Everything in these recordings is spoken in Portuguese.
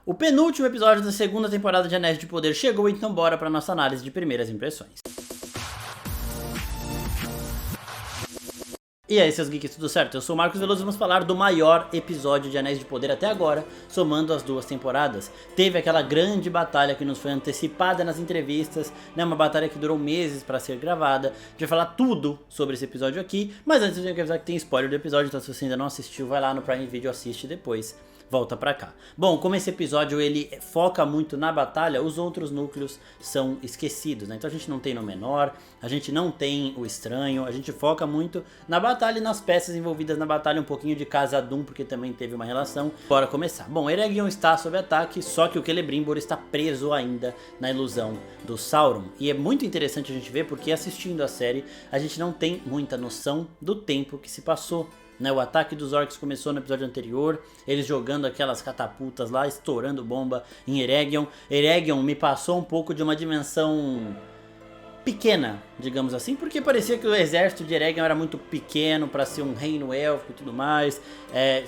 O penúltimo episódio da segunda temporada de Anéis de Poder chegou, então bora pra nossa análise de primeiras impressões. E aí, seus geeks, tudo certo? Eu sou o Marcos Veloso e vamos falar do maior episódio de Anéis de Poder até agora, somando as duas temporadas. Teve aquela grande batalha que nos foi antecipada nas entrevistas, né? Uma batalha que durou meses para ser gravada. A gente vai falar tudo sobre esse episódio aqui, mas antes eu tenho que avisar que tem spoiler do episódio, então se você ainda não assistiu, vai lá no Prime Video, assiste depois. Volta pra cá. Bom, como esse episódio ele foca muito na batalha, os outros núcleos são esquecidos, né? Então a gente não tem Númenor, a gente não tem o Estranho, a gente foca muito na batalha e nas peças envolvidas na batalha, um pouquinho de Khazad-dûm, porque também teve uma relação. Bora começar. Bom, Eregion está sob ataque, só que o Celebrimbor está preso ainda na ilusão do Sauron. E é muito interessante a gente ver, porque assistindo a série, a gente não tem muita noção do tempo que se passou. O ataque dos orcs começou no episódio anterior, eles jogando aquelas catapultas lá, estourando bomba em Eregion. Eregion me passou um pouco de uma dimensão pequena, digamos assim, porque parecia que o exército de Eregion era muito pequeno para ser um reino élfico e tudo mais.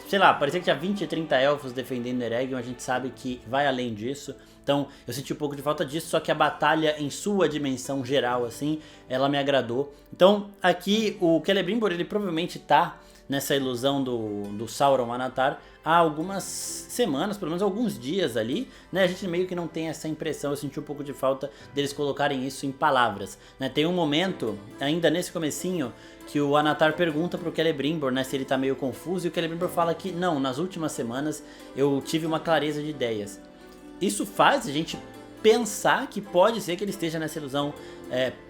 Sei lá, parecia que tinha 20, 30 elfos defendendo Eregion, a gente sabe que vai além disso. Então eu senti um pouco de falta disso, só que a batalha em sua dimensão geral, assim, ela me agradou. Então aqui o Celebrimbor, ele provavelmente tá nessa ilusão do Sauron Anatar há algumas semanas, pelo menos alguns dias ali, né? A gente meio que não tem essa impressão, eu senti um pouco de falta deles colocarem isso em palavras, né? Tem um momento, ainda nesse comecinho, que o Anatar pergunta pro Celebrimbor, né, se ele tá meio confuso, e o Celebrimbor fala que não, nas últimas semanas eu tive uma clareza de ideias. Isso faz a gente pensar que pode ser que ele esteja nessa ilusão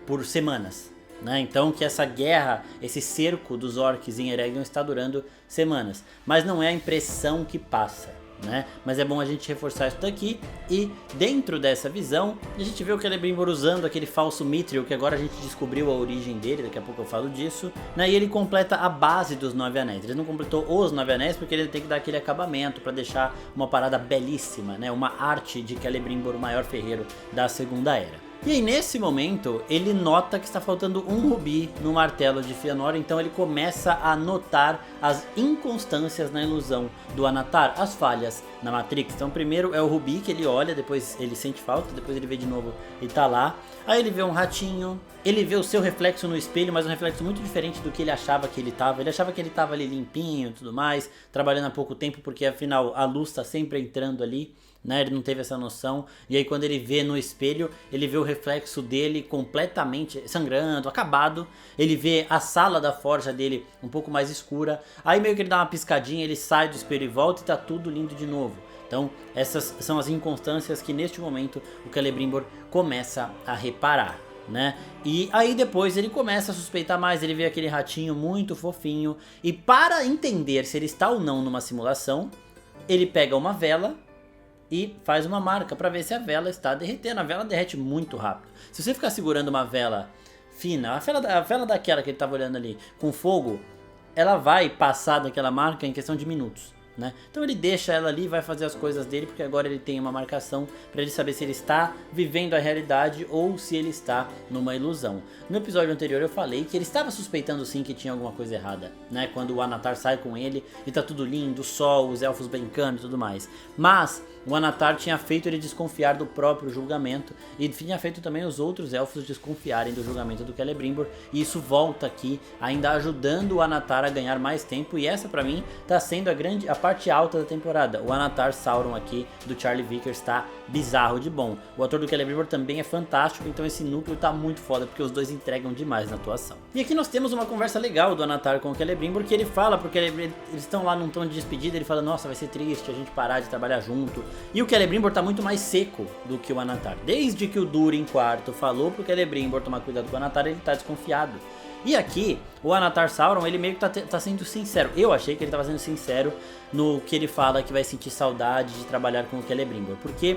por semanas, né? Então que essa guerra, esse cerco dos orcs em Eregion está durando semanas, mas não é a impressão que passa, né? Mas é bom a gente reforçar isso daqui. E dentro dessa visão a gente vê o Celebrimbor usando aquele falso Mithril, que agora a gente descobriu a origem dele, daqui a pouco eu falo disso, né? E ele completa a base dos 9 anéis. Ele não completou os 9 anéis porque ele tem que dar aquele acabamento para deixar uma parada belíssima, né? Uma arte de Celebrimbor, o maior ferreiro da Segunda Era. E aí nesse momento ele nota que está faltando um rubi no martelo de Fëanor, então ele começa a notar as inconstâncias na ilusão do Anatar, as falhas na Matrix. Então primeiro é o rubi que ele olha, depois ele sente falta, depois ele vê de novo e tá lá. Aí ele vê um ratinho, ele vê o seu reflexo no espelho, mas um reflexo muito diferente do que ele achava que ele estava. Ele achava que ele estava ali limpinho e tudo mais, trabalhando há pouco tempo, porque afinal a luz está sempre entrando ali, né? Ele não teve essa noção. E aí quando ele vê no espelho, ele vê o reflexo dele completamente sangrando, acabado. Ele vê a sala da forja dele um pouco mais escura. Aí meio que ele dá uma piscadinha, ele sai do espelho e volta e tá tudo lindo de novo. Então essas são as inconstâncias que neste momento o Celebrimbor começa a reparar, né? E aí depois ele começa a suspeitar mais, ele vê aquele ratinho muito fofinho. E para entender se ele está ou não numa simulação, ele pega uma vela e faz uma marca para ver se a vela está derretendo. A vela derrete muito rápido. Se você ficar segurando uma vela fina, a vela daquela que ele estava olhando ali, com fogo, ela vai passar daquela marca em questão de minutos, né? Então ele deixa ela ali e vai fazer as coisas dele, porque agora ele tem uma marcação para ele saber se ele está vivendo a realidade ou se ele está numa ilusão. No episódio anterior eu falei que ele estava suspeitando sim que tinha alguma coisa errada, né? Quando o Anatar sai com ele e tá tudo lindo, o sol, os elfos brincando e tudo mais. Mas o Anatar tinha feito ele desconfiar do próprio julgamento e tinha feito também os outros elfos desconfiarem do julgamento do Celebrimbor, e isso volta aqui, ainda ajudando o Anatar a ganhar mais tempo. E essa pra mim tá sendo a parte alta da temporada. O Anatar Sauron aqui do Charlie Vickers tá bizarro de bom. O ator do Celebrimbor também é fantástico, então esse núcleo tá muito foda, porque os dois entregam demais na atuação. E aqui nós temos uma conversa legal do Anatar com o Celebrimbor, que ele fala, porque eles estão lá num tom de despedida, ele fala, nossa, vai ser triste a gente parar de trabalhar junto. E o Celebrimbor tá muito mais seco do que o Anatar. Desde que o Durin IV falou pro Celebrimbor tomar cuidado com o Anatar, ele tá desconfiado. E aqui, o Anatar Sauron, ele meio que tá sendo sincero. Eu achei que ele tava sendo sincero no que ele fala que vai sentir saudade de trabalhar com o Celebrimbor. Porque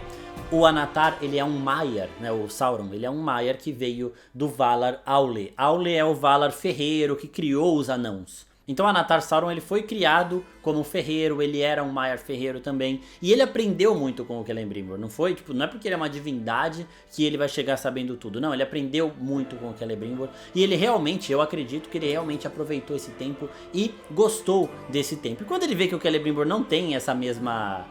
o Anatar, ele é um Maiar, né? O Sauron, ele é um Maiar que veio do Valar Aule. Aule é o Valar ferreiro que criou os anãos. Então Anatar Sauron, ele foi criado como um ferreiro, ele era um Maiar ferreiro também, e ele aprendeu muito com o Celebrimbor, não foi? Tipo, não é porque ele é uma divindade que ele vai chegar sabendo tudo, não, ele aprendeu muito com o Celebrimbor, e ele realmente, eu acredito que ele realmente aproveitou esse tempo e gostou desse tempo. E quando ele vê que o Celebrimbor não tem essa mesma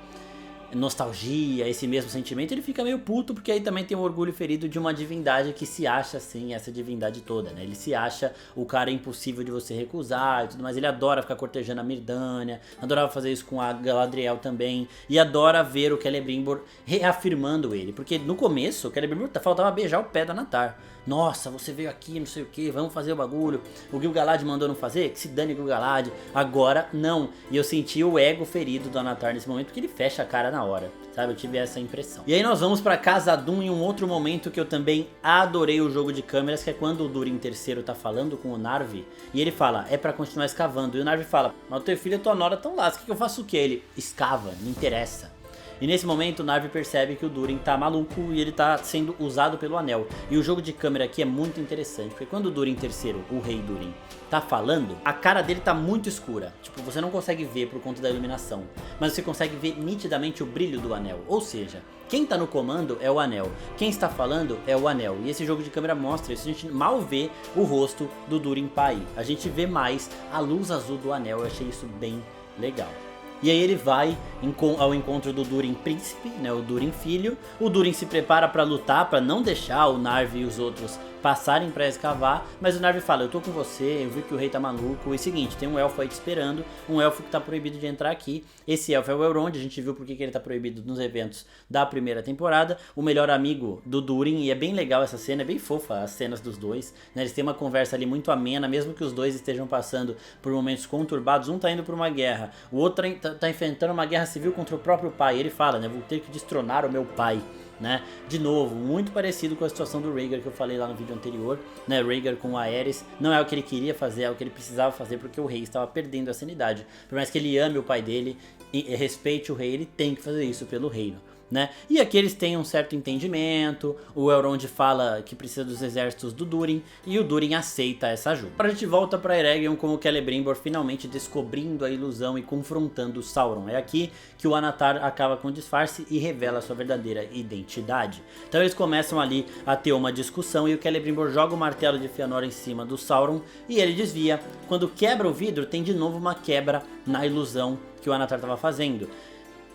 nostalgia, esse mesmo sentimento, ele fica meio puto, porque aí também tem um orgulho ferido de uma divindade que se acha assim, essa divindade toda, né? Ele se acha o cara impossível de você recusar e tudo mais. Ele adora ficar cortejando a Myrddania, adorava fazer isso com a Galadriel também, e adora ver o Celebrimbor reafirmando ele, porque no começo o Celebrimbor faltava beijar o pé da Anatar. Nossa, você veio aqui, não sei o que, vamos fazer o bagulho. O Gil-galad mandou não fazer? Que se dane o Gil-galad. Agora, não. E eu senti o ego ferido do Anatar nesse momento, porque ele fecha a cara na hora, sabe? Eu tive essa impressão. E aí nós vamos pra Khazad-dûm em um outro momento que eu também adorei o jogo de câmeras, que é quando o Durin III tá falando com o Narvi, e ele fala, é pra continuar escavando. E o Narvi fala, mas o teu filho e a tua nora tão lá, que eu faço o que? Ele, escava, não interessa. E nesse momento o Narvi percebe que o Durin tá maluco e ele tá sendo usado pelo anel. E o jogo de câmera aqui é muito interessante, porque quando o Durin III, o rei Durin, tá falando, a cara dele tá muito escura. Tipo, você não consegue ver por conta da iluminação, mas você consegue ver nitidamente o brilho do anel. Ou seja, quem tá no comando é o anel, quem está falando é o anel. E esse jogo de câmera mostra isso, a gente mal vê o rosto do Durin pai. A gente vê mais a luz azul do anel, eu achei isso bem legal. E aí ele vai ao encontro do Durin príncipe, né, o Durin filho. O Durin se prepara para lutar, para não deixar o Narvi e os outros passarem para escavar, mas o Narvi fala, eu tô com você, eu vi que o rei tá maluco, e é o seguinte, tem um elfo aí te esperando, um elfo que tá proibido de entrar aqui, esse elfo é o Elrond, a gente viu porque que ele tá proibido nos eventos da primeira temporada, o melhor amigo do Durin, e é bem legal essa cena, é bem fofa as cenas dos dois, né? Eles têm uma conversa ali muito amena, mesmo que os dois estejam passando por momentos conturbados, um tá indo por uma guerra, o outro tá enfrentando uma guerra civil contra o próprio pai, ele fala, né, vou ter que destronar o meu pai. Né? De novo, muito parecido com a situação do Rhaegar que eu falei lá no vídeo anterior, né? Rhaegar com o Aerys, não é o que ele queria fazer, é o que ele precisava fazer porque o rei estava perdendo a sanidade. Por mais que ele ame o pai dele e respeite o rei, ele tem que fazer isso pelo reino. Né? E aqui eles têm um certo entendimento, o Elrond fala que precisa dos exércitos do Durin e o Durin aceita essa ajuda. Agora a gente volta para Eregion com o Celebrimbor finalmente descobrindo a ilusão e confrontando Sauron. É aqui que o Anatar acaba com o disfarce e revela sua verdadeira identidade. Então eles começam ali a ter uma discussão e o Celebrimbor joga o martelo de Fëanor em cima do Sauron e ele desvia. Quando quebra o vidro tem de novo uma quebra na ilusão que o Anatar estava fazendo.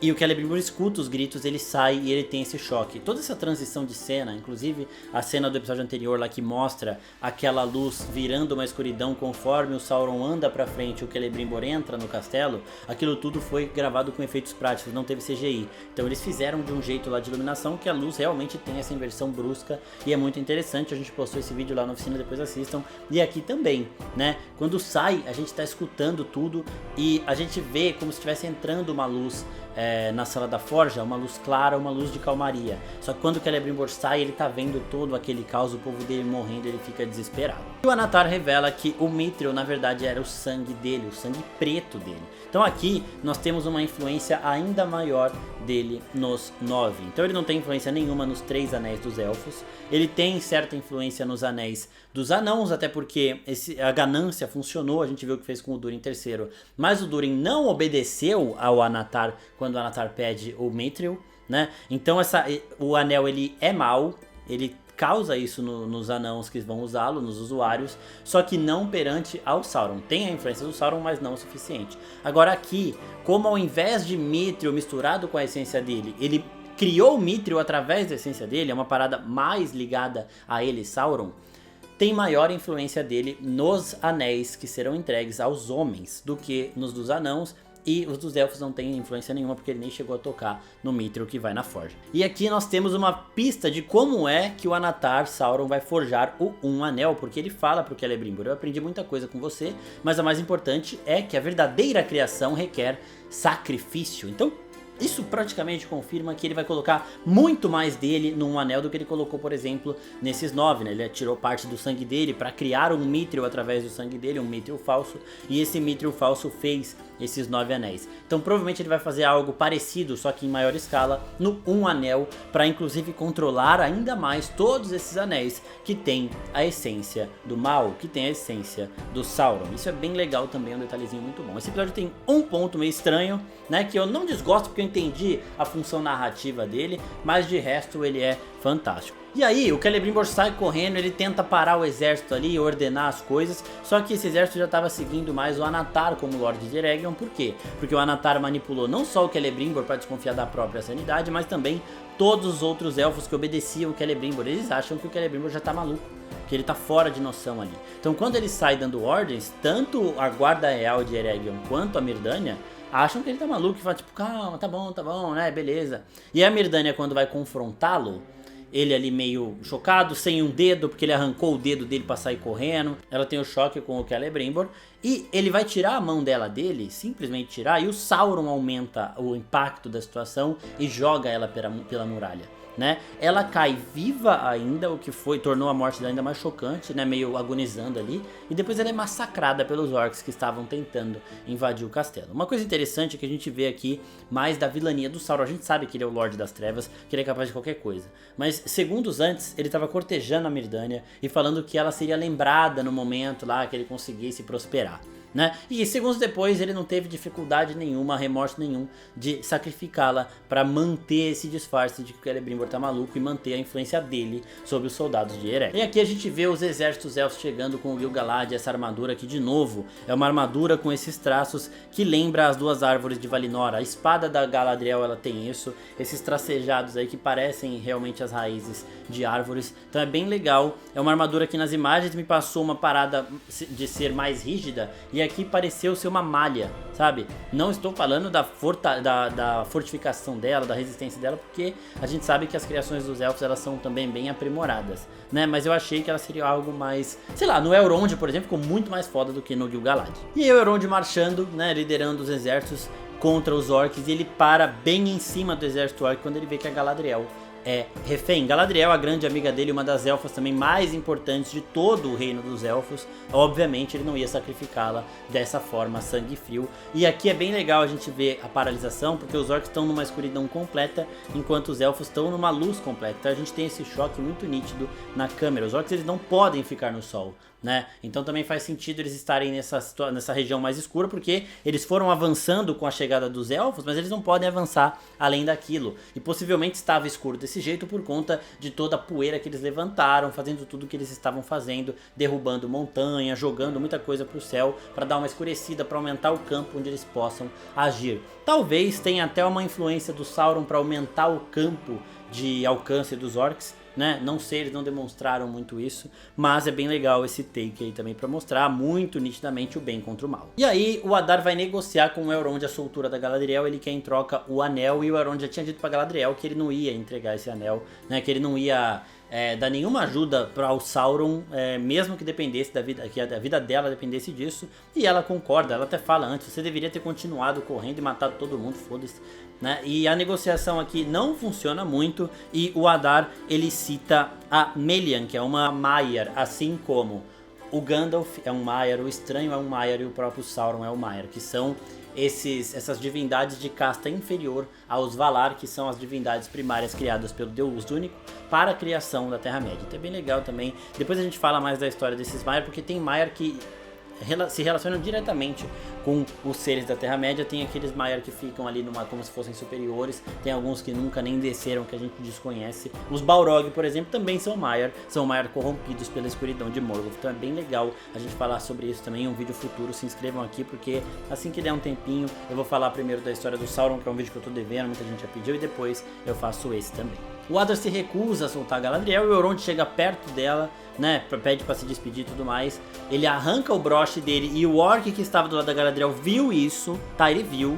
E o Celebrimbor escuta os gritos, ele sai e ele tem esse choque. Toda essa transição de cena, inclusive a cena do episódio anterior lá que mostra aquela luz virando uma escuridão conforme o Sauron anda pra frente e o Celebrimbor entra no castelo, aquilo tudo foi gravado com efeitos práticos, não teve CGI. Então eles fizeram de um jeito lá de iluminação que a luz realmente tem essa inversão brusca e é muito interessante. A gente postou esse vídeo lá na oficina, depois assistam. E aqui também, né? Quando sai, a gente tá escutando tudo e a gente vê como se estivesse entrando uma luz na sala da forja, uma luz clara, uma luz de calmaria. Só que quando o Celebrimbor sai, ele tá vendo todo aquele caos, o povo dele morrendo, ele fica desesperado. E o Anatar revela que o Mithril na verdade era o sangue dele, o sangue preto dele. Então aqui nós temos uma influência ainda maior dele nos 9. Então ele não tem influência nenhuma nos 3 anéis dos elfos. Ele tem certa influência nos anéis dos anãos, até porque a ganância funcionou, a gente viu o que fez com o Durin III. Mas o Durin não obedeceu ao Anatar quando o Anatar pede o Mithril, né? Então o anel ele é mau, ele causa isso nos anãos que vão usá-lo, nos usuários, só que não perante ao Sauron. Tem a influência do Sauron, mas não o suficiente. Agora aqui, como ao invés de Mithril misturado com a essência dele, ele criou o Mithril através da essência dele, é uma parada mais ligada a ele, Sauron, tem maior influência dele nos anéis que serão entregues aos homens do que nos dos anãos. E os dos elfos não tem influência nenhuma porque ele nem chegou a tocar no Mithril que vai na forja. E aqui nós temos uma pista de como é que o Anatar Sauron vai forjar o Um Anel, porque ele fala pro Celebrimbor, eu aprendi muita coisa com você, mas a mais importante é que a verdadeira criação requer sacrifício. Então isso praticamente confirma que ele vai colocar muito mais dele num anel do que ele colocou, por exemplo, nesses 9, né? Ele tirou parte do sangue dele para criar um Mithril através do sangue dele, um Mithril falso, e esse Mithril falso fez esses 9 anéis. Então provavelmente ele vai fazer algo parecido, só que em maior escala, no Um Anel, para inclusive controlar ainda mais todos esses anéis que tem a essência do mal, que tem a essência do Sauron. Isso é bem legal também, um detalhezinho muito bom. Esse episódio tem um ponto meio estranho, né, que eu não desgosto porque eu entendi a função narrativa dele, mas de resto ele é fantástico. E aí, o Celebrimbor sai correndo, ele tenta parar o exército ali, ordenar as coisas, só que esse exército já estava seguindo mais o Anatar como Lorde de Eregion. Por quê? Porque o Anatar manipulou não só o Celebrimbor para desconfiar da própria sanidade, mas também todos os outros elfos que obedeciam o Celebrimbor. Eles acham que o Celebrimbor já tá maluco, que ele tá fora de noção ali. Então quando ele sai dando ordens, tanto a Guarda Real de Eregion quanto a Myrdania acham que ele tá maluco e falam tipo, calma, tá bom, né, beleza. E a Myrdania, quando vai confrontá-lo, ele ali meio chocado, sem um dedo, porque ele arrancou o dedo dele pra sair correndo. Ela tem o choque com o Celebrimbor. E ele vai tirar a mão dele, simplesmente tirar, e o Sauron aumenta o impacto da situação e joga ela pela muralha. Né? Ela cai viva ainda, o que tornou a morte dela ainda mais chocante, né? Meio agonizando ali, e depois ela é massacrada pelos orcs que estavam tentando invadir o castelo. Uma coisa interessante é que a gente vê aqui mais da vilania do Sauron. A gente sabe que ele é o Lorde das Trevas, que ele é capaz de qualquer coisa, mas segundos antes ele estava cortejando a Myrdania e falando que ela seria lembrada no momento lá que ele conseguisse prosperar. Né? E segundos depois ele não teve dificuldade nenhuma, remorso nenhum de sacrificá-la para manter esse disfarce de que o Celebrimbor tá maluco e manter a influência dele sobre os soldados de Eregion. E aqui a gente vê os exércitos elfos chegando com o Gil-galad, essa armadura que de novo é uma armadura com esses traços que lembra as duas árvores de Valinor. A espada da Galadriel ela tem isso, esses tracejados aí que parecem realmente as raízes de árvores. Então é bem legal, é uma armadura que nas imagens me passou uma parada de ser mais rígida e aqui pareceu ser uma malha, sabe? Não estou falando da fortificação dela, da resistência dela, porque a gente sabe que as criações dos elfos elas são também bem aprimoradas, né? Mas eu achei que ela seria algo mais, sei lá, no Elrond, por exemplo, ficou muito mais foda do que no Gil-galad. E aí o Elrond marchando, né, liderando os exércitos contra os orcs, e ele para bem em cima do exército orc quando ele vê que a Galadriel é refém. Galadriel, a grande amiga dele, uma das elfas também mais importantes de todo o reino dos elfos. Obviamente ele não ia sacrificá-la dessa forma, sangue frio. E aqui é bem legal a gente ver a paralisação, porque os orcs estão numa escuridão completa, enquanto os elfos estão numa luz completa. Então a gente tem esse choque muito nítido na câmera. Os orcs eles não podem ficar no sol, né? Então também faz sentido eles estarem nessa região mais escura, porque eles foram avançando com a chegada dos elfos, mas eles não podem avançar além daquilo. E possivelmente estava escuro desse jeito por conta de toda a poeira que eles levantaram, fazendo tudo o que eles estavam fazendo, derrubando montanha, jogando muita coisa para o céu, para dar uma escurecida, para aumentar o campo onde eles possam agir. Talvez tenha até uma influência do Sauron para aumentar o campo de alcance dos orcs, né? Não sei, eles não demonstraram muito isso, mas é bem legal esse take aí também para mostrar muito nitidamente o bem contra o mal. E aí o Adar vai negociar com o Elrond a soltura da Galadriel, ele quer em troca o anel, e o Elrond já tinha dito para Galadriel que ele não ia entregar esse anel, né? Que ele não ia dar nenhuma ajuda para o Sauron, mesmo que dependesse da vida, que a vida dela dependesse disso, e ela concorda, ela até fala antes, você deveria ter continuado correndo e matado todo mundo, foda-se. Né? E a negociação aqui não funciona muito, e o Adar ele cita a Melian, que é uma Maiar, assim como o Gandalf é um Maiar, o Estranho é um Maiar e o próprio Sauron é um Maiar, que são essas divindades de casta inferior aos Valar, que são as divindades primárias criadas pelo Deus Único para a criação da Terra-média. Então é bem legal também. Depois a gente fala mais da história desses Maiar, porque tem Maiar que se relacionam diretamente com os seres da Terra-média. Tem aqueles Maiar que ficam ali como se fossem superiores, tem alguns que nunca nem desceram, que a gente desconhece. Os Balrog, por exemplo, também são Maiar corrompidos pela escuridão de Morgoth. Então é bem legal a gente falar sobre isso também em um vídeo futuro. Se inscrevam aqui, porque assim que der um tempinho eu vou falar primeiro da história do Sauron, que é um vídeo que eu tô devendo, muita gente já pediu, e depois eu faço esse também. O Adar se recusa a soltar a Galadriel, e o Elrond chega perto dela, né, pede pra se despedir e tudo mais. Ele arranca o broche dele, e o orc que estava do lado da Galadriel viu isso, tá, ele viu.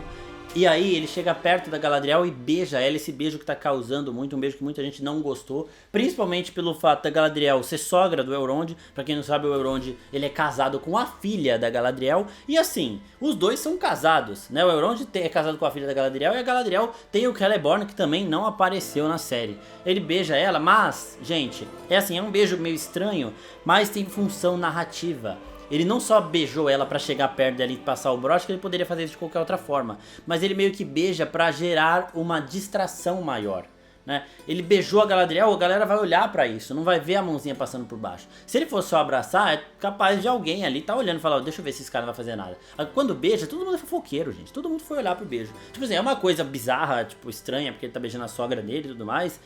E aí ele chega perto da Galadriel e beija ela, esse beijo que tá causando muito, um beijo que muita gente não gostou, principalmente pelo fato da Galadriel ser sogra do Elrond. Pra quem não sabe, o Elrond ele é casado com a filha da Galadriel, e assim, os dois são casados, né? O Elrond é casado com a filha da Galadriel, e a Galadriel tem o Celeborn, que também não apareceu na série. Ele beija ela, mas, gente, é assim, é um beijo meio estranho, mas tem função narrativa. Ele não só beijou ela pra chegar perto dela e passar o broche, que ele poderia fazer isso de qualquer outra forma, mas ele meio que beija pra gerar uma distração maior, né? Ele beijou a Galadriel, a galera vai olhar pra isso, não vai ver a mãozinha passando por baixo. Se ele fosse só abraçar, é capaz de alguém ali tá olhando e falar, deixa eu ver se esse cara não vai fazer nada. Quando beija, todo mundo é fofoqueiro, gente. Todo mundo foi olhar pro beijo. Tipo assim, é uma coisa bizarra, tipo, estranha, porque ele tá beijando a sogra dele e tudo mais.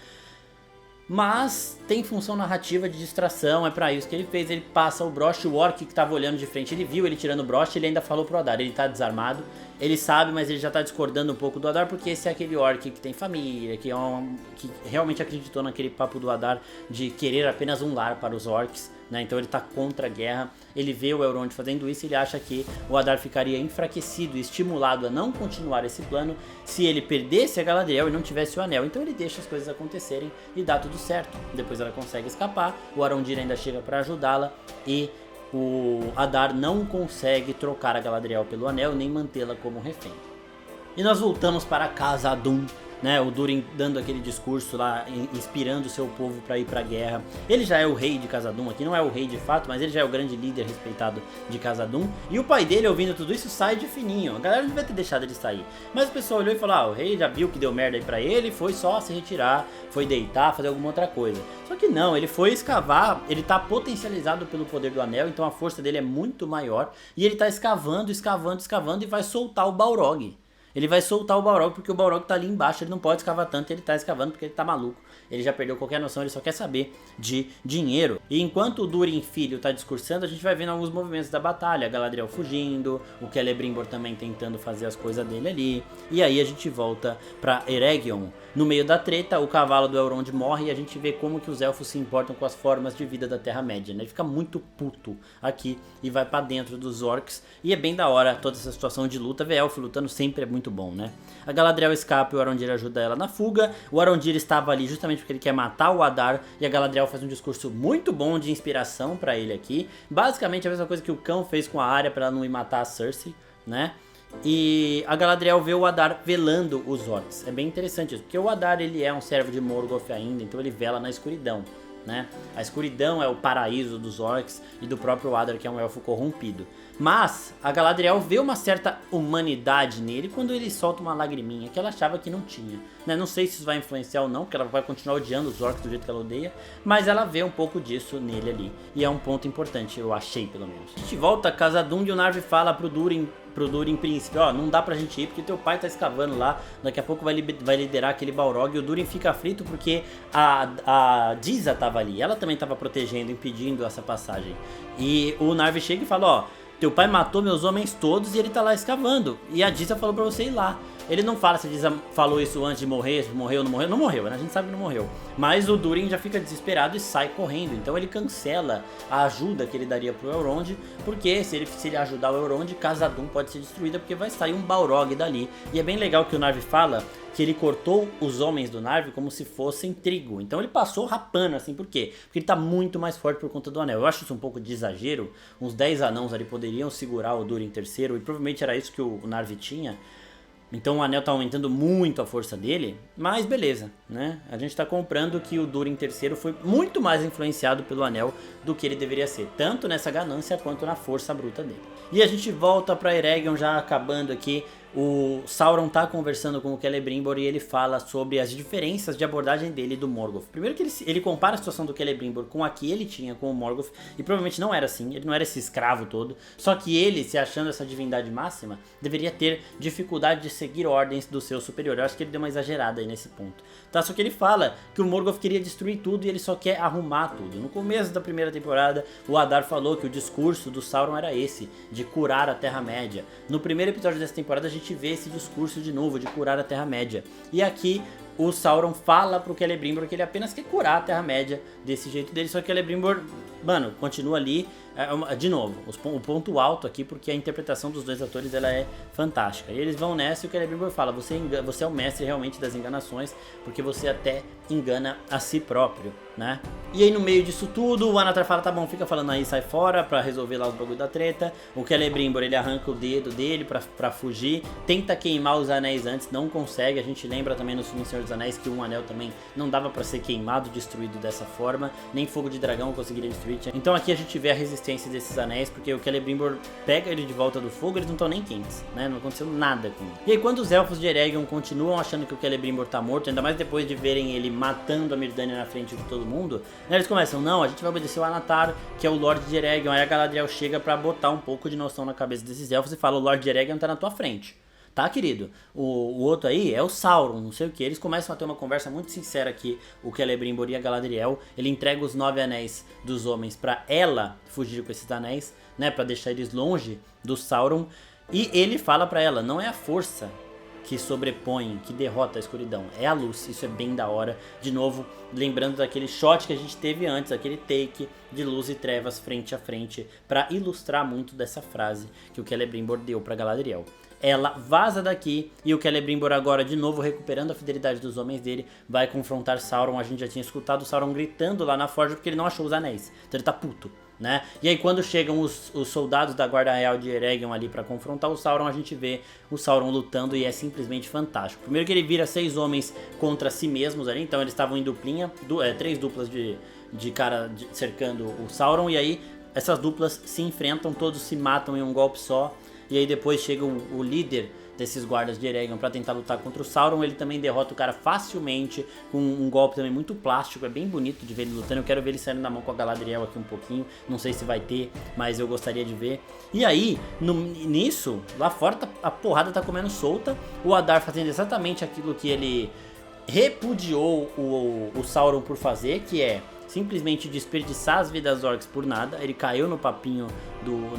Mas tem função narrativa de distração, é pra isso que ele fez. Ele passa o broche, o orc que tava olhando de frente, ele viu ele tirando o broche, ele ainda falou pro Adar, ele tá desarmado, ele sabe, mas ele já tá discordando um pouco do Adar, porque esse é aquele orc que tem família, que realmente acreditou naquele papo do Adar de querer apenas um lar para os orcs, né? Então ele tá contra a guerra, ele vê o Elrond fazendo isso e ele acha que o Adar ficaria enfraquecido e estimulado a não continuar esse plano se ele perdesse a Galadriel e não tivesse o anel. Então ele deixa as coisas acontecerem e dá tudo certo. Depois ela consegue escapar, o Arondir ainda chega para ajudá-la e o Adar não consegue trocar a Galadriel pelo anel nem mantê-la como refém. E nós voltamos para Khazad-dûm, né, o Durin dando aquele discurso lá, inspirando o seu povo para ir pra guerra. Ele já é o rei de Khazad-dûm aqui, não é o rei de fato, mas ele já é o grande líder respeitado de Khazad-dûm. E o pai dele, ouvindo tudo isso, sai de fininho. A galera não devia ter deixado ele sair. Mas o pessoal olhou e falou, o rei já viu que deu merda aí pra ele, foi só se retirar, foi deitar, fazer alguma outra coisa. Só que não, ele foi escavar, ele tá potencializado pelo poder do anel, então a força dele é muito maior. E ele tá escavando e vai soltar o Balrog. Ele vai soltar o Balrog porque o Balrog tá ali embaixo, ele não pode escavar tanto, ele tá escavando porque ele tá maluco. Ele já perdeu qualquer noção, ele só quer saber de dinheiro. E enquanto o Durin filho tá discursando, a gente vai vendo alguns movimentos da batalha. A Galadriel fugindo, o Celebrimbor também tentando fazer as coisas dele ali. E aí a gente volta pra Eregion. No meio da treta, o cavalo do Elrond morre e a gente vê como que os elfos se importam com as formas de vida da Terra-média, né? Ele fica muito puto aqui e vai pra dentro dos orcs. E é bem da hora toda essa situação de luta. Ver elfo lutando sempre é muito bom, né? A Galadriel escapa e o Arondir ajuda ela na fuga. O Arondir estava ali justamente porque ele quer matar o Adar. E a Galadriel faz um discurso muito bom de inspiração pra ele aqui. Basicamente a mesma coisa que o cão fez com a Arya pra ela não ir matar a Cersei, né? E a Galadriel vê o Adar velando os orcs. É bem interessante isso, porque o Adar ele é um servo de Morgoth ainda, então ele vela na escuridão, né? A escuridão é o paraíso dos orcs e do próprio Adar, que é um elfo corrompido. Mas a Galadriel vê uma certa humanidade nele quando ele solta uma lagriminha que ela achava que não tinha, né? Não sei se isso vai influenciar ou não, porque ela vai continuar odiando os orcs do jeito que ela odeia, mas ela vê um pouco disso nele ali. E é um ponto importante, eu achei pelo menos. A gente volta a Khazad-dûm e o Narvi fala pro Durin príncipe, não dá pra gente ir porque teu pai tá escavando lá, daqui a pouco vai liderar aquele Balrog. E o Durin fica aflito porque a Disa tava ali, ela também tava protegendo, impedindo essa passagem. E o Narvi chega e fala, teu pai matou meus homens todos e ele tá lá escavando, e a Disa falou pra você ir lá. Ele não fala se a Disa falou isso antes de morrer, se morreu ou não morreu. Não morreu, né? A gente sabe que não morreu. Mas o Durin já fica desesperado e sai correndo. Então ele cancela a ajuda que ele daria pro Elrond, porque se ele ajudar o Elrond, Khazad-dûm pode ser destruída, porque vai sair um Balrog dali. E é bem legal que o Narvi fala que ele cortou os homens do Narvi como se fossem trigo. Então ele passou rapando, assim, por quê? Porque ele tá muito mais forte por conta do anel. Eu acho isso um pouco de exagero. Uns 10 anãos ali poderiam segurar o Durin III, e provavelmente era isso que o Narvi tinha. Então o anel tá aumentando muito a força dele, mas beleza, né? A gente tá comprando que o Durin III foi muito mais influenciado pelo anel do que ele deveria ser, tanto nessa ganância quanto na força bruta dele. E a gente volta pra Eregion, já acabando aqui. O Sauron tá conversando com o Celebrimbor e ele fala sobre as diferenças de abordagem dele e do Morgoth. Primeiro que ele compara a situação do Celebrimbor com a que ele tinha com o Morgoth, e provavelmente não era assim, ele não era esse escravo todo, só que ele, se achando essa divindade máxima, deveria ter dificuldade de seguir ordens do seu superior. Eu acho que ele deu uma exagerada aí nesse ponto, tá? Só que ele fala que o Morgoth queria destruir tudo e ele só quer arrumar tudo. No começo da primeira temporada, o Adar falou que o discurso do Sauron era esse, de curar a Terra-média. No primeiro episódio dessa temporada a gente vê esse discurso de novo, de curar a Terra-média. E aqui o Sauron fala pro Celebrimbor que ele apenas quer curar a Terra-média desse jeito dele, só que o Celebrimbor, mano, continua ali. De novo, o ponto alto aqui, porque a interpretação dos dois atores ela é fantástica. E eles vão nessa e o Celebrimbor fala, você é o mestre realmente das enganações, porque você até engana a si próprio, né? E aí no meio disso tudo, o Anatar fala, tá bom, fica falando aí, sai fora pra resolver lá os bagulho da treta. O Celebrimbor, ele arranca o dedo dele pra fugir, tenta queimar os anéis antes, não consegue. A gente lembra também no filme Senhor dos Anéis que um anel também não dava pra ser queimado, destruído dessa forma, nem fogo de dragão conseguiria destruir. Então aqui a gente vê a resistência desses anéis, porque o Celebrimbor pega ele de volta do fogo, eles não estão nem quentes, né, não aconteceu nada com ele. E aí quando os elfos de Eregion continuam achando que o Celebrimbor tá morto, ainda mais depois de verem ele matando a Myrddania na frente de todo mundo, eles começam, não, a gente vai obedecer o Anatar, que é o Lorde de Eregion. Aí a Galadriel chega pra botar um pouco de noção na cabeça desses elfos e fala, o Lorde de Eregion tá na tua frente. Tá, querido? O outro aí é o Sauron, não sei o que. Eles começam a ter uma conversa muito sincera aqui, o Celebrimbor e a Galadriel. Ele entrega os 9 anéis dos homens pra ela fugir com esses anéis, né, pra deixar eles longe do Sauron. E ele fala pra ela, não é a força que sobrepõe, que derrota a escuridão, é a luz. Isso é bem da hora. De novo, lembrando daquele shot que a gente teve antes, aquele take de luz e trevas frente a frente, pra ilustrar muito dessa frase que o Celebrimbor deu pra Galadriel. Ela vaza daqui e o Celebrimbor agora, de novo, recuperando a fidelidade dos homens dele, vai confrontar Sauron. A gente já tinha escutado o Sauron gritando lá na forja porque ele não achou os anéis, então ele tá puto, né? E aí quando chegam os soldados da Guarda Real de Eregion ali pra confrontar o Sauron, a gente vê o Sauron lutando e é simplesmente fantástico. Primeiro que ele vira 6 homens contra si mesmos ali, então eles estavam em duplinha, 3 duplas de cara cercando o Sauron, e aí essas duplas se enfrentam, todos se matam em um golpe só. E aí depois chega o líder desses guardas de Eregion pra tentar lutar contra o Sauron. Ele também derrota o cara facilmente, com um golpe também muito plástico. É bem bonito de ver ele lutando. Eu quero ver ele saindo na mão com a Galadriel aqui um pouquinho. Não sei se vai ter, mas eu gostaria de ver. E aí, nisso, lá fora a porrada tá comendo solta. O Adar fazendo exatamente aquilo que ele repudiou o Sauron por fazer, que é simplesmente desperdiçar as vidas orcs por nada. Ele caiu no papinho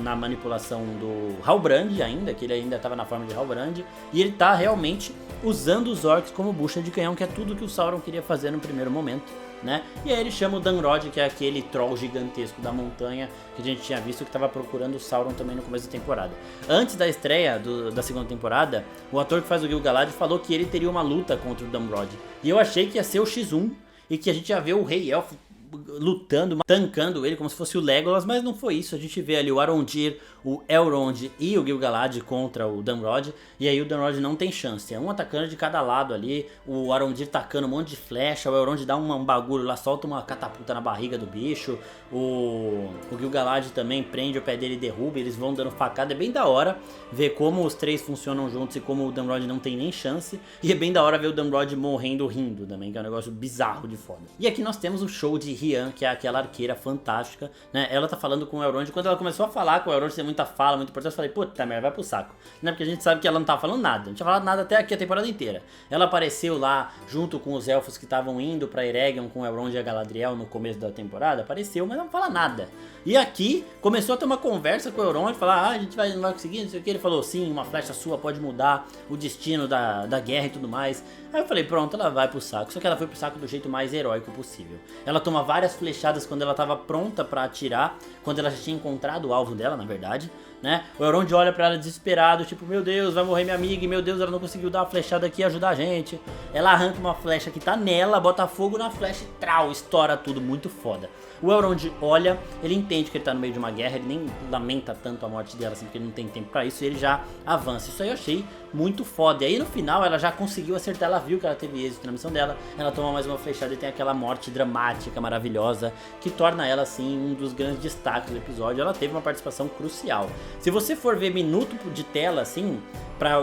na manipulação do Halbrand ainda, que ele ainda estava na forma de Halbrand, e ele tá realmente usando os orcs como bucha de canhão, que é tudo que o Sauron queria fazer no primeiro momento, né? E aí ele chama o Dunrod, que é aquele troll gigantesco da montanha que a gente tinha visto, que estava procurando o Sauron também no começo da temporada. Antes da estreia da segunda temporada, o ator que faz o Gil-galad falou que ele teria uma luta contra o Dunrod, e eu achei que ia ser o X1 e que a gente ia ver o Rei Elfo lutando, tancando ele como se fosse o Legolas, mas não foi isso. A gente vê ali o Arondir, o Elrond e o Gil-galad contra o Dunrod, e aí o Dunrod não tem chance, é um atacando de cada lado ali, o Arondir tacando um monte de flecha, o Elrond dá um bagulho lá, solta uma catapulta na barriga do bicho, o Gil-galad também prende o pé dele e derruba, eles vão dando facada. É bem da hora ver como os três funcionam juntos e como o Dunrod não tem nem chance, e é bem da hora ver o Dunrod morrendo rindo também, que é um negócio bizarro de foda. E aqui nós temos o show de Rian, que é aquela arqueira fantástica, né? Ela tá falando com o Elrond, quando ela começou a falar com o Elrond, tem muita fala, muito importante, eu falei, puta merda, vai pro saco, né? Porque a gente sabe que ela não tá falando nada, não tinha falado nada até aqui a temporada inteira. Ela apareceu lá junto com os elfos que estavam indo pra Eregion com o Elrond e a Galadriel no começo da temporada, apareceu, mas não fala nada. E aqui começou a ter uma conversa com o Elrond, falar, a gente não vai conseguir, não sei o que. Ele falou, sim, uma flecha sua pode mudar o destino da guerra e tudo mais. Aí eu falei, pronto, ela vai pro saco. Só que ela foi pro saco do jeito mais heróico possível. Ela toma várias flechadas quando ela tava pronta pra atirar, quando ela já tinha encontrado o alvo dela, na verdade, né? O Elrond olha pra ela desesperado, tipo, meu Deus, vai morrer minha amiga, e meu Deus, ela não conseguiu dar a flechada aqui e ajudar a gente. Ela arranca uma flecha que tá nela, bota fogo na flecha e trau, estoura tudo, muito foda. O Elrond olha, ele entende que ele tá no meio de uma guerra, ele nem lamenta tanto a morte dela, assim, porque ele não tem tempo pra isso, e ele já avança. Isso aí eu achei muito foda. E aí no final ela já conseguiu acertar, ela viu que ela teve êxito na missão dela, ela toma mais uma flechada e tem aquela morte dramática, maravilhosa, que torna ela, assim, um dos grandes destaques do episódio. Ela teve uma participação crucial. Se você for ver minuto de tela, assim, pra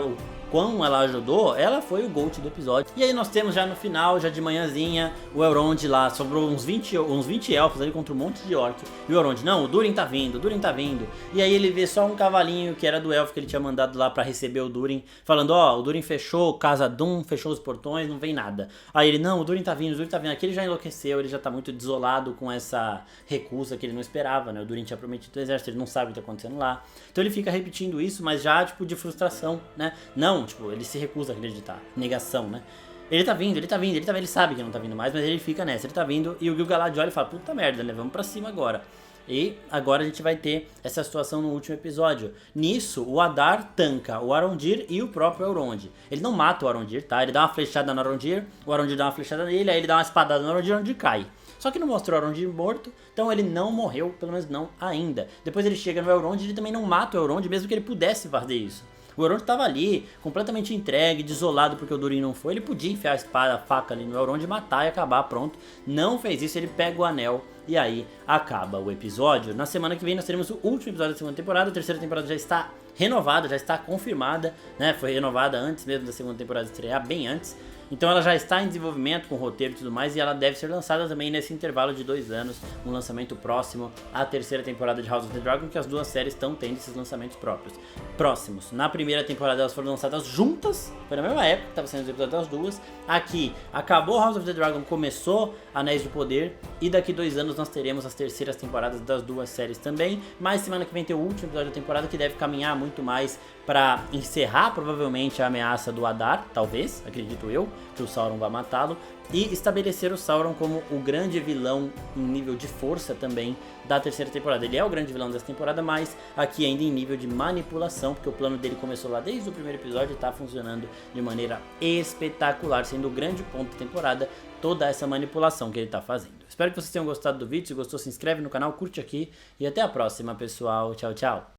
quão ela ajudou, ela foi o GOAT do episódio. E aí nós temos já no final, já de manhãzinha, o Elrond lá, sobrou uns 20 elfos ali contra um monte de orc. E o Elrond, não, o Durin tá vindo, o Durin tá vindo. E aí ele vê só um cavalinho que era do elfo que ele tinha mandado lá pra receber o Durin, falando, ó, o Durin fechou Casa Dum, fechou os portões, não vem nada. Aí ele, não, o Durin tá vindo, o Durin tá vindo. Aqui ele já enlouqueceu, ele já tá muito desolado com essa recusa que ele não esperava, né? O Durin tinha prometido o exército, ele não sabe o que tá acontecendo lá. Então ele fica repetindo isso, mas já, tipo, de frustração, né? Não, tipo, ele se recusa a acreditar. Negação, né? Ele tá vindo, ele sabe que não tá vindo mais, mas ele fica nessa, ele tá vindo, e o Gil-galad olha e fala, puta merda, né? Vamos pra cima agora. E agora a gente vai ter essa situação no último episódio. Nisso, o Adar tanca o Arondir e o próprio Elrond. Ele não mata o Arondir, tá? Ele dá uma flechada no Arondir, o Arondir dá uma flechada nele, aí ele dá uma espadada no Arondir, o Arondir cai. Só que não mostrou o Arondir morto, então ele não morreu, pelo menos não ainda. Depois ele chega no Elrond e ele também não mata o Elrond, mesmo que ele pudesse fazer isso. O Elrond estava ali, completamente entregue, desolado porque o Durin não foi. Ele podia enfiar a espada, a faca ali no Elrond, matar e acabar, pronto. Não fez isso, ele pega o anel e aí acaba o episódio. Na semana que vem nós teremos o último episódio da segunda temporada. A terceira temporada já está renovada, já está confirmada, né? Foi renovada antes mesmo da segunda temporada estrear, bem antes. Então ela já está em desenvolvimento com roteiro e tudo mais, e ela deve ser lançada também nesse intervalo de 2 anos, um lançamento próximo à terceira temporada de House of the Dragon, que as duas séries estão tendo esses lançamentos próximos. Na primeira temporada elas foram lançadas juntas, foi na mesma época que estava sendo os episódios das duas. Aqui acabou House of the Dragon, começou Anéis do Poder, e daqui 2 anos nós teremos as terceiras temporadas das duas séries também. Mas semana que vem tem o último episódio da temporada, que deve caminhar muito mais para encerrar provavelmente a ameaça do Adar, talvez, acredito eu, que o Sauron vai matá-lo, e estabelecer o Sauron como o grande vilão em nível de força também da terceira temporada. Ele é o grande vilão dessa temporada, mas aqui ainda em nível de manipulação, porque o plano dele começou lá desde o primeiro episódio e está funcionando de maneira espetacular, sendo o grande ponto da temporada toda essa manipulação que ele está fazendo. Espero que vocês tenham gostado do vídeo. Se gostou, se inscreve no canal, curte aqui e até a próxima, pessoal. Tchau, tchau.